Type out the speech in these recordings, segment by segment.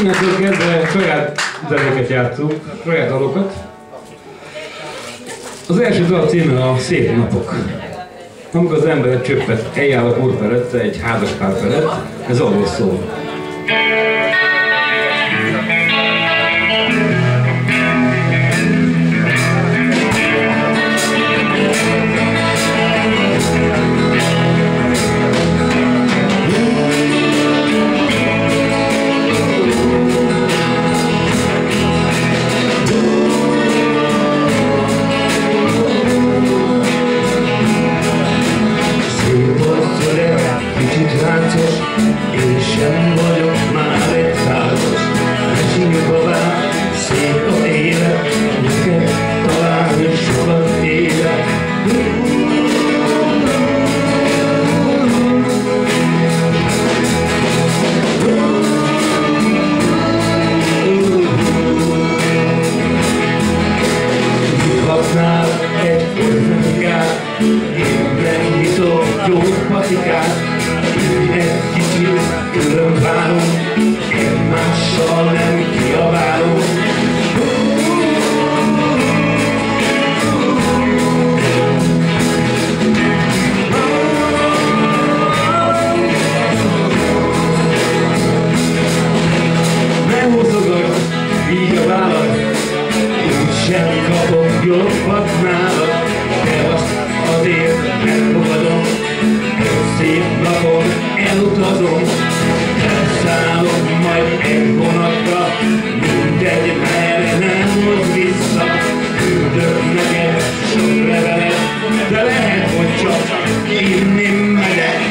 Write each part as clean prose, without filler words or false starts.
Innentől kezdve saját zenéket játszunk, saját dalokat. Az első dal címe a Szép napok. Amikor az ember egy csöppet eljár a úr felett, egy házaspár felett, ez arról szól. Én sem vagyok már egy százas, mesélj tovább, szép az élet, neked talán is sokat élet. Hívhatnál egy folyamatikát, én megnyitok jó patikát, egy kicsit különválunk, egymással nem kiabálunk. Ne húzogass így a vállad, úgysem kapok jobbat nálad, de azt azért megfogadom, szép napon elutazom, elszállok majd egy vonatra, mindegy, merre nem hoz vissza. Küldök neked sok levelet, de lehet, hogy csak inni megyek.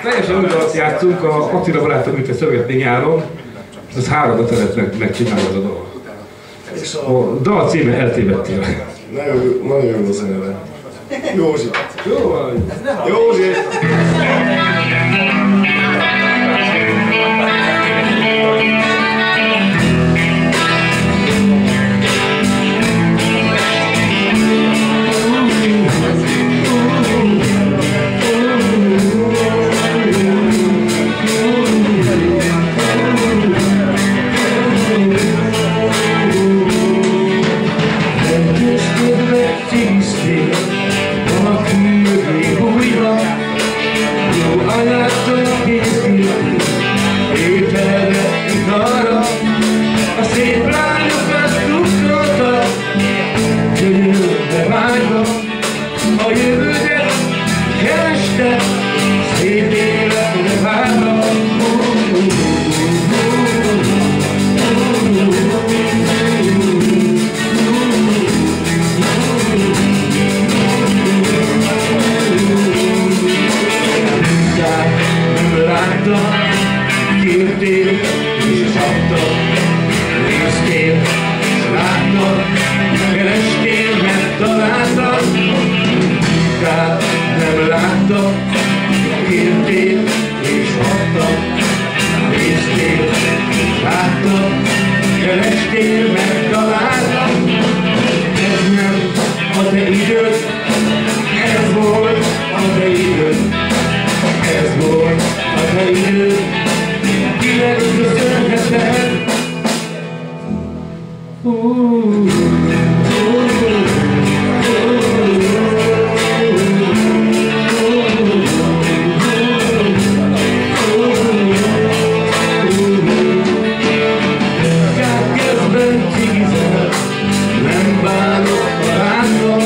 Teljesen úgy alatt játszunk, a Attila barátom, mint a szövetni nyáron, és az 3 szeretnek megcsinálni az a dal. A dal címe Eltévedtél. Nagyon jó a zeneve. Józsi! Jó vagy! Józsi! Szép életre várnak, ültél és szabtad, néztél és láttad, kerestél, megtaláltad, tehát nem láttad, írtél és adtad, néztél és láttad, kerestél, megtaláltad. Ez nem a te időd, ez volt a te időd, ez volt a te időd, kinek köszönheted? Nem bánok a rándom,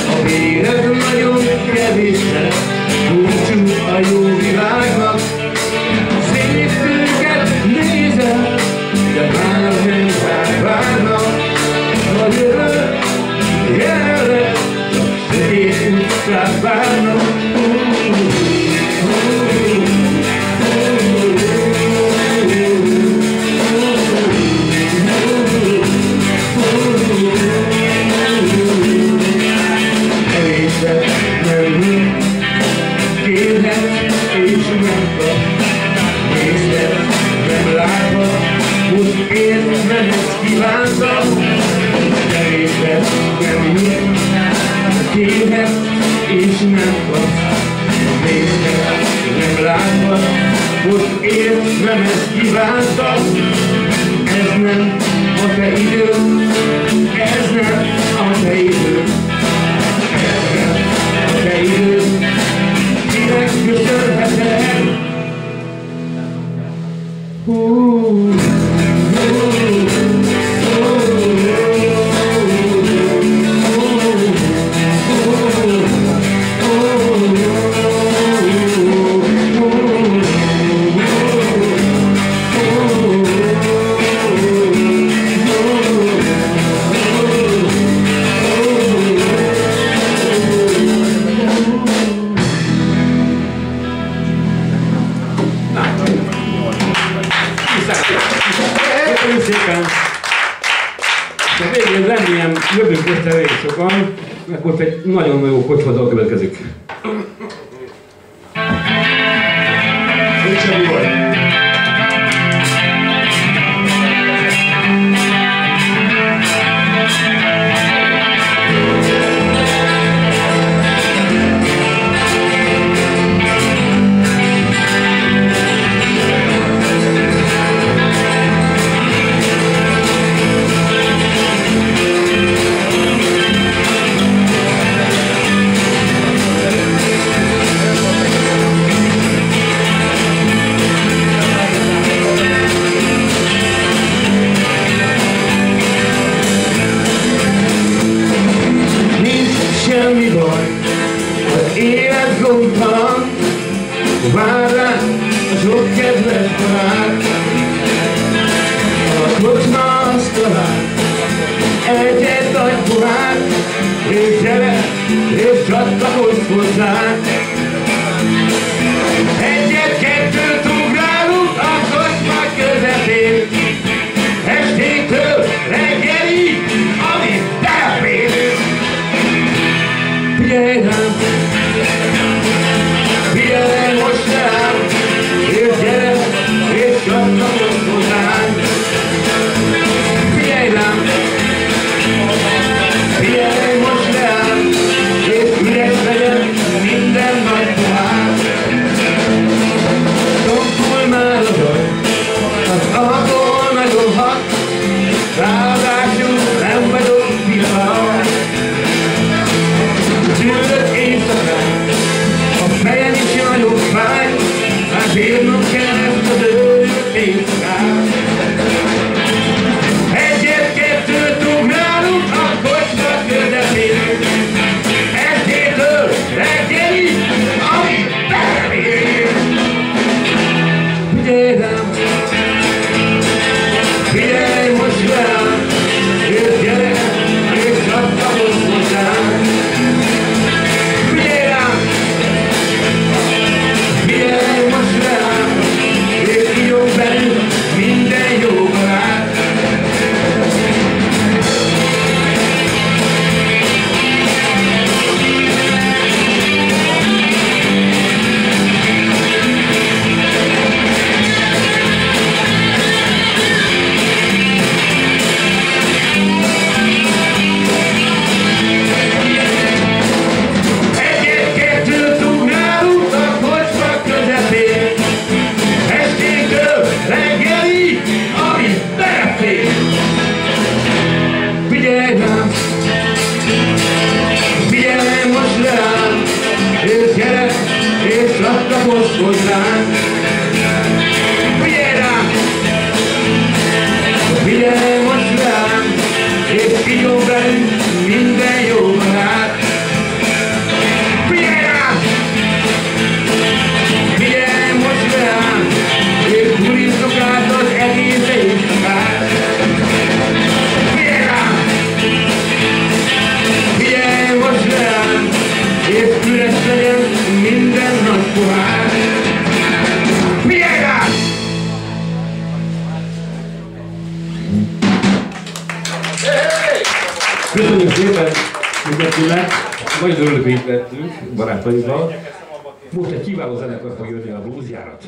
a véred nagyon kevésre, búcsú a jó világnak. Szép őket nézem, de már nem várnak. A jövő jelenleg csak szép utcát várnak. Kérhet és nem kapsz, nézhet, nem látva, most értem ezt kívántam. Ez nem a te időd, ez nem a te időd, ez nem a te időd, kinek köszönheted? Köszönöm szépen! A végén remélem jövünk össze elég sokan, mert ott egy nagyon jó kocsmadal következik. Nincsen baj. Semmi baj, az élet gondtalan, vár rá a sok kedves barát. A kocsma asztalán egy-egy nagy pohár, és gyere, és csatlakozz hozzánk. Egyet-kettőt ugrálunk a kocsma közepén, estétől reggelig, amit belefér. Figyelj rám, figyelj most rám, és gyere, és csatlakozz hozzánk. Figyelj rám, figyelj most rám, és üres legyen minden nagy pohár. Tompul már a zaj, az alkohol nagyon hat, ráadásul nem vagyok fiatal. Csüldök éjszakán, a fejem is nagyon fáj, hát bírnom kell ezt az őrült éjszakát. Egyet-kettőt ugrálunk a kocsma közepén, estétől reggelig, amit belefér. Figyelj rám, figyelj most rám, és gyere, és csatlakozz hozzánk. Figyelj rám, figyelj most rám, és ígyom be Köszönjük szépen mindenkinek, nagyon örülök, hogy itt lettünk barátaival. Most egy kiváló zenekar fog jönni, a Bluesjárat.